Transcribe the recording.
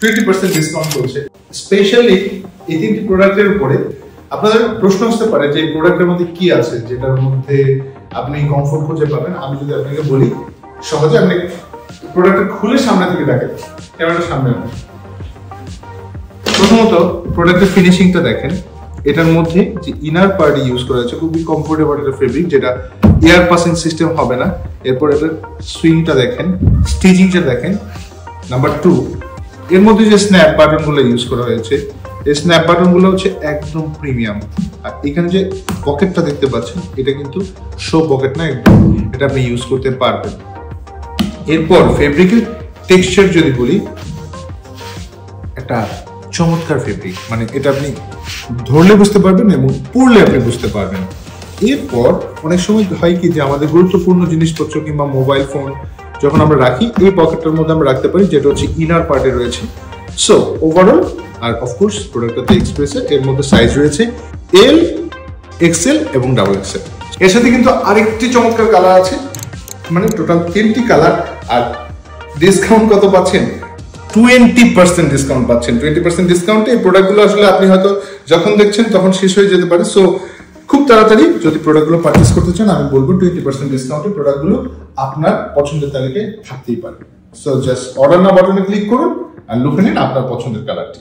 20% discount চলছে specially এই তিনটি প্রোডাক্টের উপরে। আপনাদের প্রশ্ন আসতে পারে যে এই প্রোডাক্টের মধ্যে কি আছে যেটার মধ্যে আপনি কমফোর্ট খুঁজে পাবেন। আমি যদি আপনাকে বলি সহজে, আপনি প্রোডাক্টটা খুলে সামনে থেকে দেখেন, ক্যামেরাটা সামনে আনেন। প্রথমত প্রোডাক্টের ফিনিশিংটা দেখেন। এটার মধ্যে যে ইনার পার্ট ইউজ করা হয়েছে খুবই কমফোর্টেবল একটা ফেব্রিক, যেটা এয়ার পাসিং সিস্টেম হবে না। এরপর এটার সুইংটা দেখেন, স্টিচিংটা দেখেন। নাম্বার 2, এর মধ্যে যে স্ন্যাপ বাটনগুলো ইউজ করা হয়েছে, এই স্ন্যাপ বাটনগুলো হচ্ছে একদম প্রিমিয়াম। আর এখানে যে পকেটটা দেখতে পাচ্ছেন, এটা কিন্তু শো পকেট না, একদম এটা আপনি ইউজ করতে পারবেন। এরপর ফেব্রিকের টেক্সচার যদি বলি, একটা চমৎকার ফেব্রিক, মানে এটা আপনি ধরলে বুঝতে পারবেন এবং পরলে আপনি বুঝতে পারবেন। এরপর অনেক সময় হয় কি যে আমাদের গুরুত্বপূর্ণ জিনিসপত্র কিংবা মোবাইল ফোন যখন আমরা রাখি, এই পকেটটার মধ্যে আমরা রাখতে পারি, যেটা হচ্ছে ইনার পার্টে রয়েছে। সো ওভারঅল, আর অফকোর্স প্রোডাক্টটাতে এক্সপ্রেসের, এর মধ্যে সাইজ রয়েছে এল, এক্সেল এবং ডাবল এক্সেল। এর সাথে কিন্তু আরেকটি চমৎকার কালার আছে, মানে টোটাল 3টি কালার। আর ডিসকাউন্ট কত পাচ্ছেন? 20% ডিসকাউন্ট পাচ্ছেন। 20% ডিসকাউন্টে এই প্রোডাক্টগুলো আসলে আপনি হয়তো যখন দেখছেন তখন শেষ হয়ে যেতে পারে। সো খুব তাড়াতাড়ি যদি প্রোডাক্টগুলো পারচেস করতে চান, আমি বলবো 20% ডিসকাউন্টে প্রোডাক্টগুলো আপনার পছন্দের তালিকায় থাকতেই পারে। সো জাস্ট অর্ডার নাও বাটনে ক্লিক করুন আর লুকে নিন আপনার পছন্দের কালারটি।